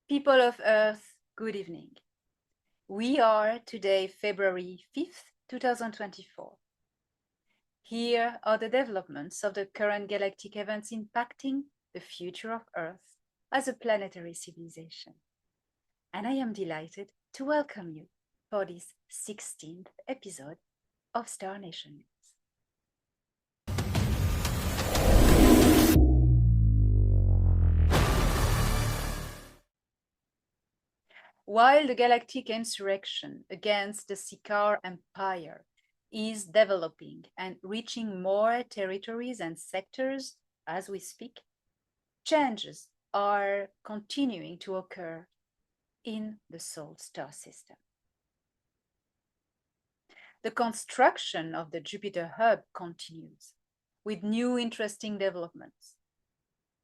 People of Earth, good evening. We are today February 5th, 2024. Here are the developments of the current galactic events impacting the future of Earth as a planetary civilization. And I am delighted to welcome you for this 16th episode of Star Nation News. While the galactic insurrection against the Sikaar Empire is developing and reaching more territories and sectors as we speak, changes are continuing to occur in the Solar Star System. The construction of the Jupiter hub continues with new interesting developments.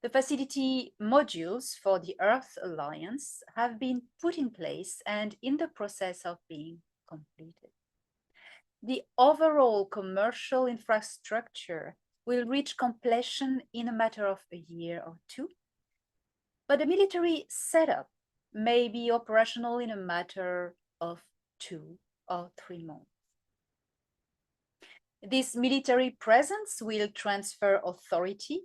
The facility modules for the Earth Alliance have been put in place and in the process of being completed. The overall commercial infrastructure will reach completion in a matter of a year or two, but the military setup may be operational in a matter of 2 or 3 months. This military presence will transfer authority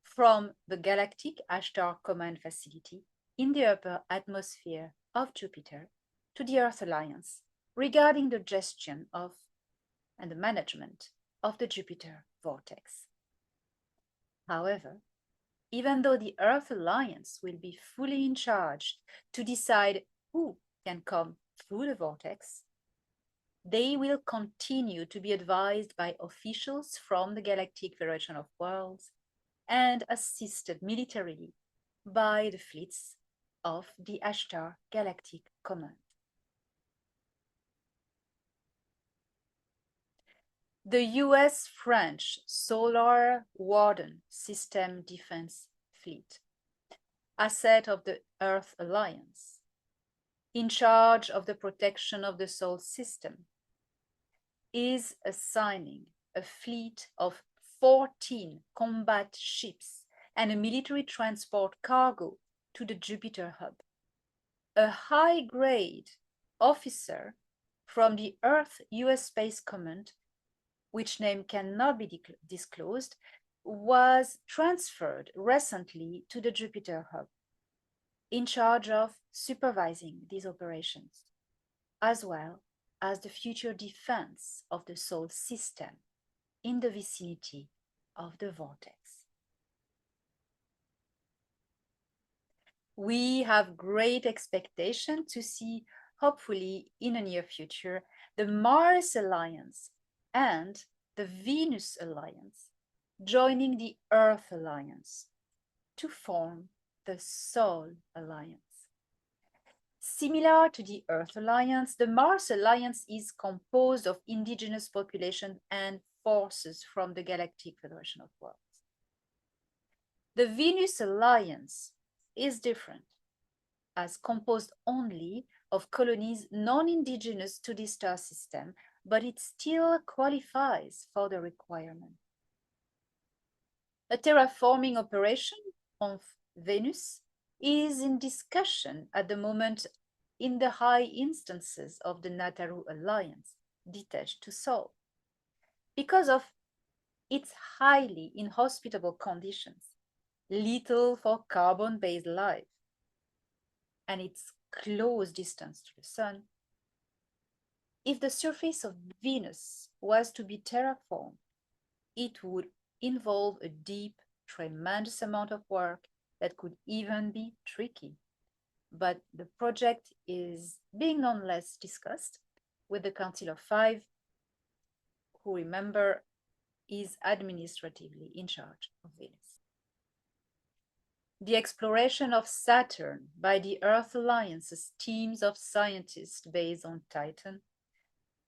from the Galactic Ashtar Command Facility in the upper atmosphere of Jupiter to the Earth Alliance regarding the gestion of and the management of the Jupiter vortex. However, even though the Earth Alliance will be fully in charge to decide who can come through the vortex, they will continue to be advised by officials from the Galactic Federation of Worlds and assisted militarily by the fleets of the Ashtar Galactic Command. The US-French Solar Warden System Defense Fleet, asset of the Earth Alliance, in charge of the protection of the Solar System, is assigning a fleet of 14 combat ships and a military transport cargo to the Jupiter hub. A high-grade officer from the Earth US Space Command, which name cannot be disclosed, was transferred recently to the Jupiter hub, in charge of supervising these operations, as well as the future defense of the Solar System in the vicinity of the vortex. We have great expectation to see, hopefully in the near future, the Mars Alliance and the Venus Alliance joining the Earth Alliance to form the Sol Alliance. Similar to the Earth Alliance, the Mars Alliance is composed of indigenous population and forces from the Galactic Federation of Worlds. The Venus Alliance is different, as composed only of colonies non-indigenous to the star system, but it still qualifies for the requirement. A terraforming operation on Venus is in discussion at the moment in the high instances of the Nataru Alliance, detached to Sol, because of its highly inhospitable conditions, little for carbon-based life, and its close distance to the Sun. If the surface of Venus was to be terraformed, it would involve a deep, tremendous amount of work that could even be tricky. But the project is being nonetheless discussed with the Council of Five, who, remember, is administratively in charge of Venus. The exploration of Saturn by the Earth Alliance's teams of scientists based on Titan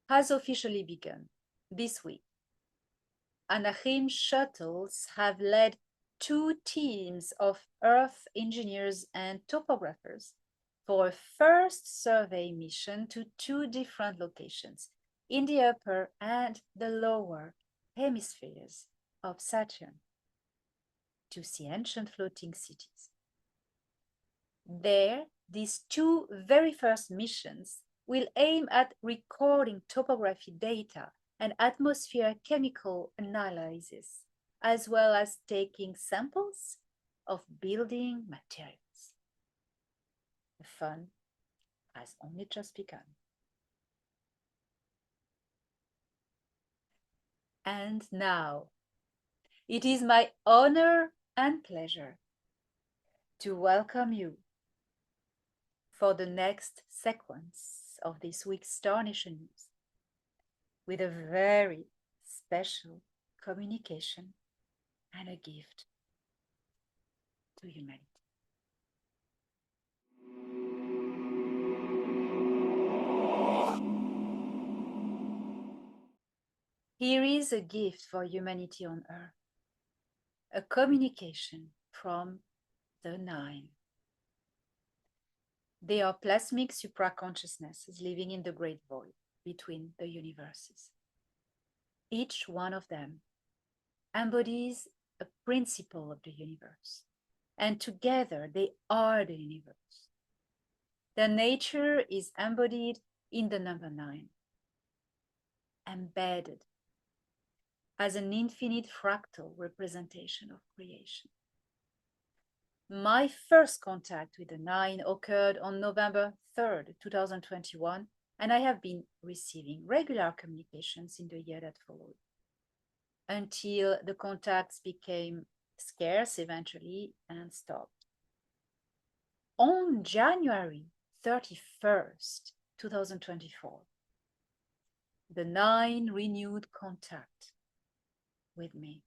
has officially begun this week. Anaheim shuttles have led 2 teams of Earth engineers and topographers for a first survey mission to 2 different locations in the upper and the lower hemispheres of Saturn to see ancient floating cities. There, these two very first missions will aim at recording topography data and atmosphere chemical analysis, as well as taking samples of building materials. The fun has only just begun. And now, it is my honor and pleasure to welcome you for the next sequence of this week's Star Nation News with a very special communication and a gift to humanity. Here is a gift for humanity on Earth, a communication from the Nine. They are plasmic supraconsciousnesses living in the great void between the universes. Each one of them embodies a principle of the universe, and together they are the universe. Their nature is embodied in the number 9, embedded as an infinite fractal representation of creation. My first contact with the 9 occurred on November 3rd, 2021, and I have been receiving regular communications in the year that followed, until the contacts became scarce eventually and stopped. On January 31st, 2024, the 9 renewed contact with me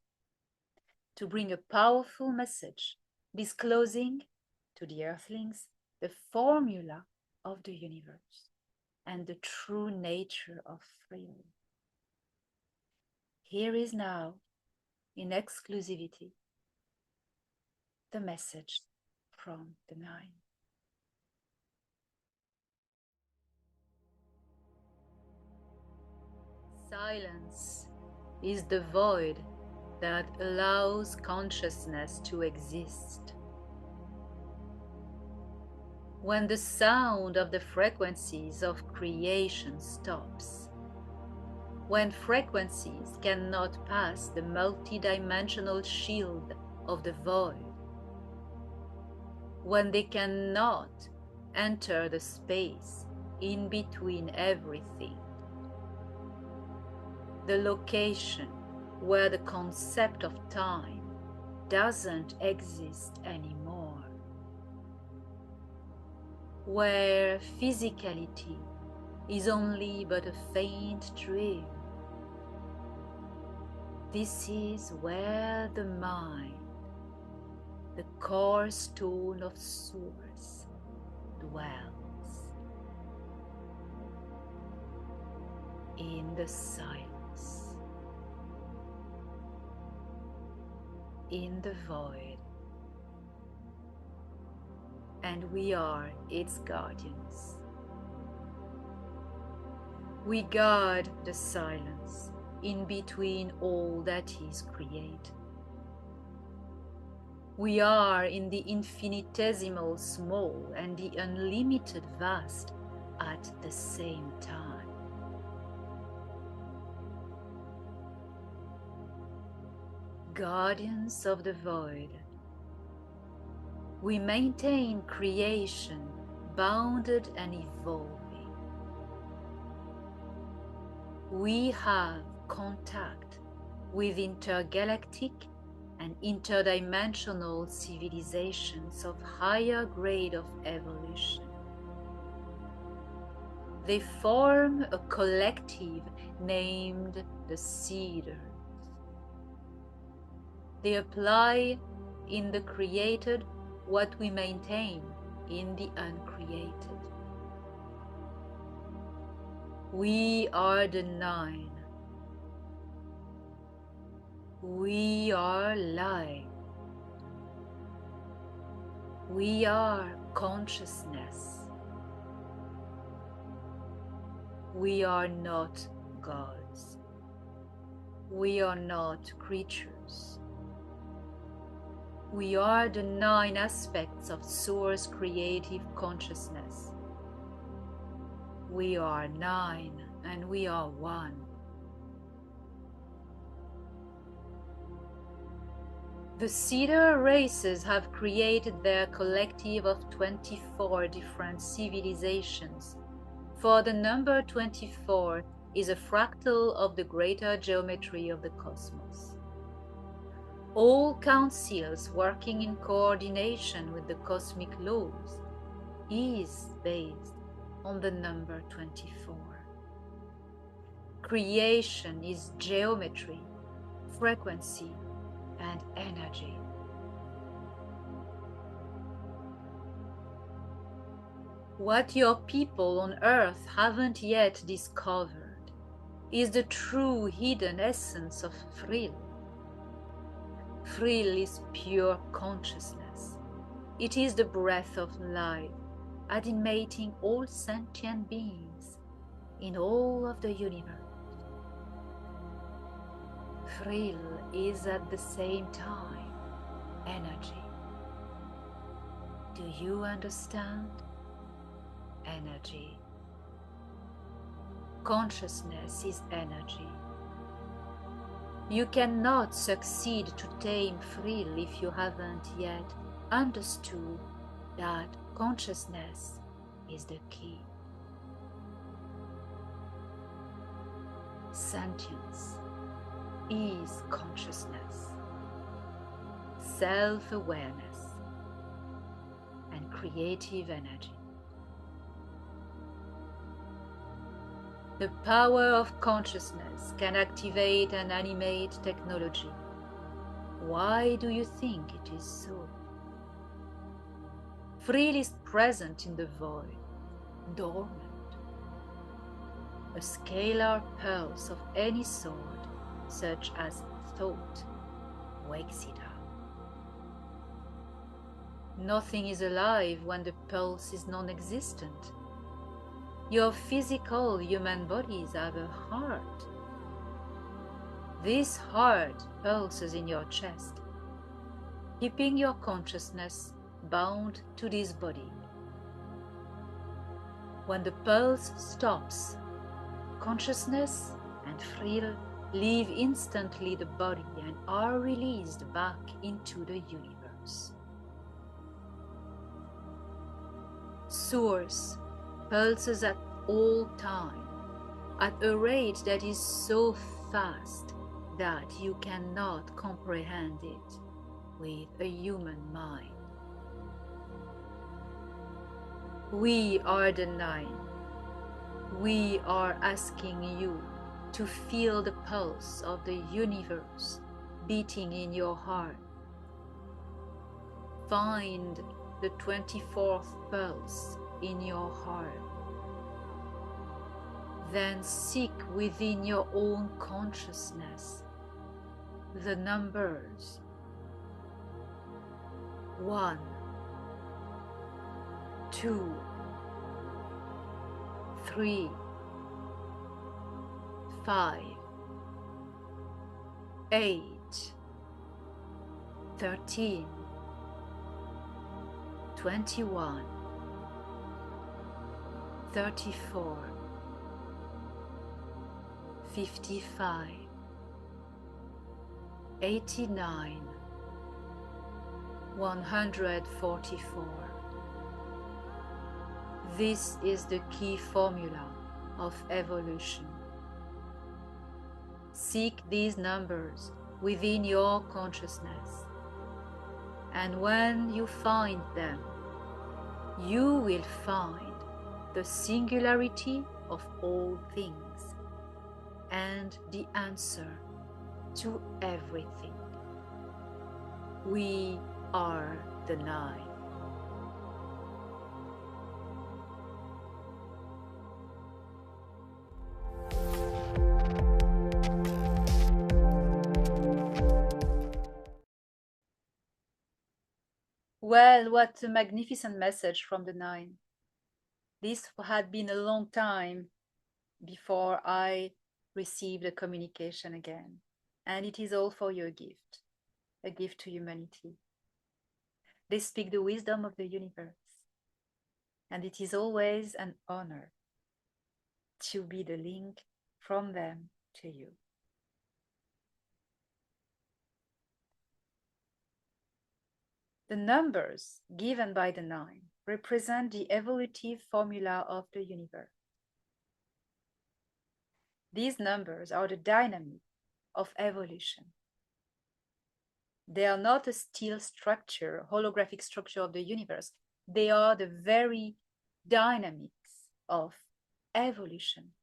to bring a powerful message disclosing to the Earthlings the formula of the universe and the true nature of free will. Here is now, in exclusivity, the message from the 9. Silence is the void that allows consciousness to exist. When the sound of the frequencies of creation stops, when frequencies cannot pass the multidimensional shield of the void, when they cannot enter the space in between everything, the location where the concept of time doesn't exist anymore, where physicality is only but a faint dream. This is where the mind, the core stone of source, dwells, in the silence, in the void, and we are its guardians. We guard the silence in between all that is created. We are in the infinitesimal small and the unlimited vast at the same time. Guardians of the void, we maintain creation bounded and evolving. We have contact with intergalactic and interdimensional civilizations of higher grade of evolution. They form a collective named the Cedars. They apply in the created what we maintain in the uncreated. We are the 9. We are light. We are consciousness. We are not gods. We are not creatures. We are the 9 aspects aspects of Source creative consciousness. We are 9 and we are 1. The Cedar races have created their collective of 24 different civilizations, for the number 24 is a fractal of the greater geometry of the cosmos. All councils working in coordination with the cosmic laws is based on the number 24. Creation is geometry, frequency, and energy. What your people on Earth haven't yet discovered is the true hidden essence of Frill. Frill is pure consciousness. It is the breath of life, animating all sentient beings in all of the universe. Frill is at the same time energy. Do you understand? Energy. Consciousness is energy. You cannot succeed to tame Frill if you haven't yet understood that consciousness is the key. Sentience is consciousness, self-awareness, and creative energy. The power of consciousness can activate and animate technology. Why do you think it is so? Frill is present in the void, dormant. A scalar pulse of any sort, such as thought, wakes it up. Nothing is alive when the pulse is non-existent. Your physical human bodies have a heart. This heart pulses in your chest, keeping your consciousness bound to this body. When the pulse stops, consciousness and Frill leave instantly the body and are released back into the universe. Source pulses at all time, at a rate that is so fast that you cannot comprehend it with a human mind. We are the 9. We are asking you to feel the pulse of the universe beating in your heart. Find the 24th pulse in your heart. Then seek within your own consciousness the numbers 1, 2, 3, 5, 8, 13, 21, 34, 55, 89, 144. This is the key formula of evolution. Seek these numbers within your consciousness, and when you find them, you will find the singularity of all things and the answer to everything. We are the 9. Well, what a magnificent message from the 9. This had been a long time before I received a communication again. And it is all for your gift, a gift to humanity. They speak the wisdom of the universe. And it is always an honor to be the link from them to you. The numbers given by the 9 represent the evolutive formula of the universe. These numbers are the dynamic of evolution. They are not a still structure, holographic structure of the universe. They are the very dynamics of evolution.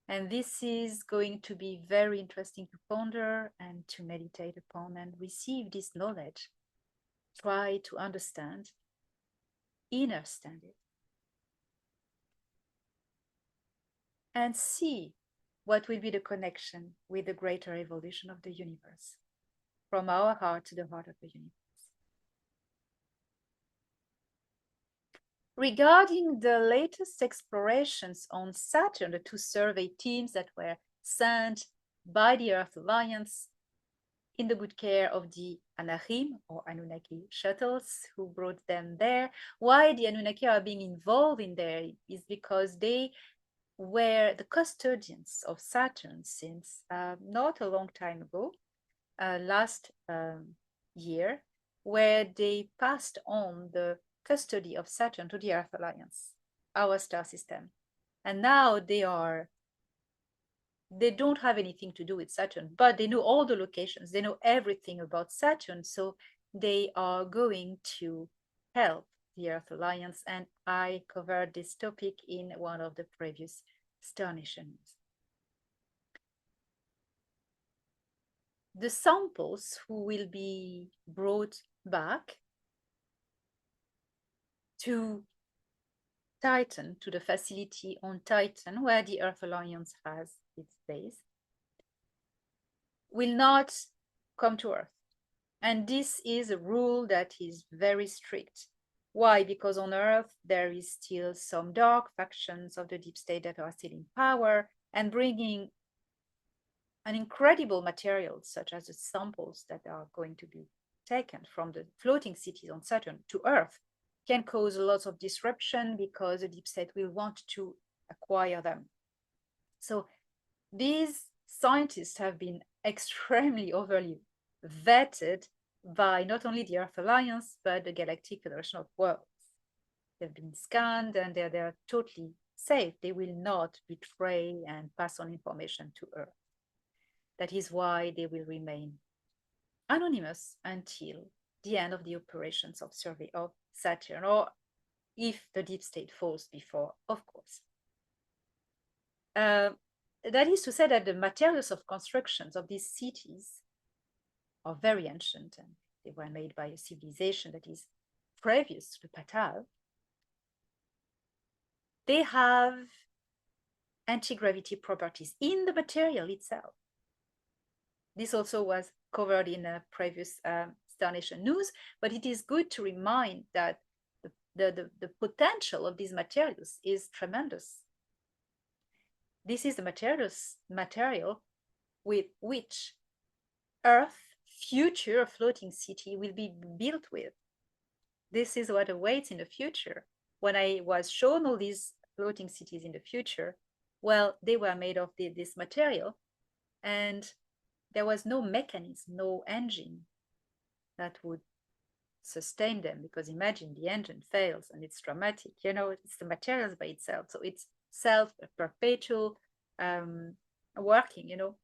And this is going to be very interesting to ponder and to meditate upon and receive this knowledge. Try to understand it, and see what will be the connection with the greater evolution of the universe, from our heart to the heart of the universe. Regarding the latest explorations on Saturn, the 2 survey teams that were sent by the Earth Alliance in the good care of the Anahim or Anunnaki shuttles who brought them there. Why the Anunnaki are being involved in there is because they were the custodians of Saturn since not a long time ago, last year, where they passed on the custody of Saturn to the Earth Alliance, our star system. And now they don't have anything to do with Saturn, but they know all the locations. They know everything about Saturn. So they are going to help the Earth Alliance. And I covered this topic in one of the previous Star Nations. The samples who will be brought back to Titan, to the facility on Titan, where the Earth Alliance has its base, will not come to Earth. And this is a rule that is very strict. Why? Because on Earth, there is still some dark factions of the deep state that are still in power and bringing an incredible material, such as the samples that are going to be taken from the floating cities on Saturn to Earth, can cause lots of disruption because the deep state will want to acquire them. So these scientists have been extremely overly vetted by not only the Earth Alliance, but the Galactic Federation of Worlds. They've been scanned and they're totally safe. They will not betray and pass on information to Earth. That is why they will remain anonymous until the end of the operations of survey of Saturn, or if the deep state falls before, of course. That is to say that the materials of constructions of these cities are very ancient, and they were made by a civilization that is previous to the Patal. They have anti-gravity properties in the material itself. This also was covered in a previous Star Nation news, but it is good to remind that the potential of these materials is tremendous. This is the material with which Earth future floating city will be built with. This is what awaits in the future. When I was shown all these floating cities in the future, well, they were made of this material, and there was no mechanism, no engine that would sustain them, because imagine the engine fails and it's dramatic, it's the materials by itself. So it's self-perpetual working,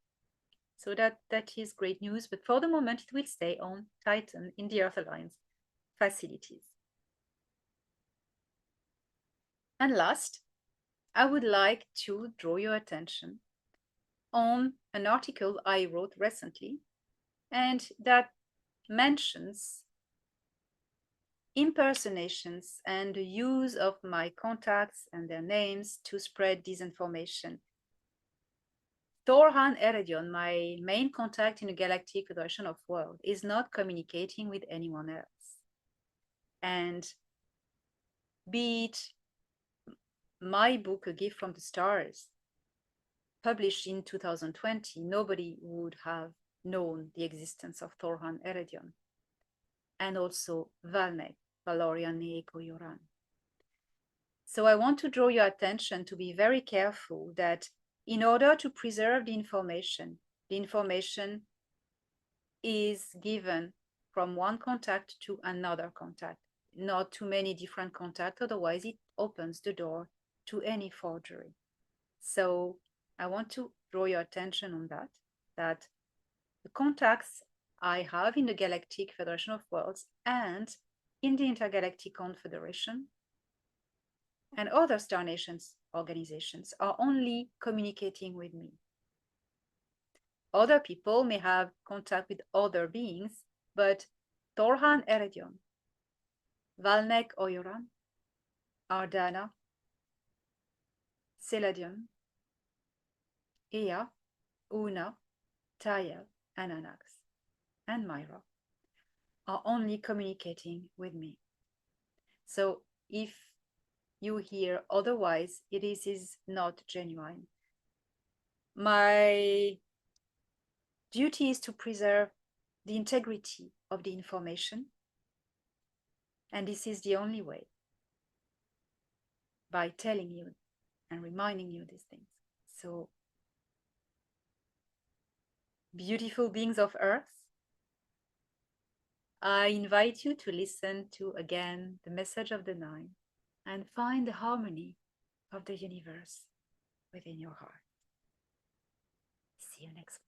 So that is great news, but for the moment it will stay on Titan in the Earth Alliance facilities. And last, I would like to draw your attention on an article I wrote recently, and that mentions impersonations and the use of my contacts and their names to spread disinformation. Thorhan Eredion, my main contact in the Galactic Federation of Worlds, is not communicating with anyone else. And be it my book, A Gift from the Stars, published in 2020, nobody would have known the existence of Thorhan Eredion. and also Valnek, Valorian Eko Yoran. So I want to draw your attention to be very careful that in order to preserve the information is given from one contact to another contact, not too many different contacts, otherwise it opens the door to any forgery. So I want to draw your attention on that the contacts I have in the Galactic Federation of Worlds and in the Intergalactic Confederation and other Star Nations organizations are only communicating with me. Other people may have contact with other beings, but Torhan Eredion, Valnek Oyoran, Ardana, Seladion, Ea, Una, Tayel, and Anax, and Myra are only communicating with me. So if you hear otherwise, it is not genuine. My duty is to preserve the integrity of the information, and this is the only way, by telling you and reminding you these things. So, beautiful beings of Earth, I invite you to listen to again the message of the 9 and find the harmony of the universe within your heart. See you next week.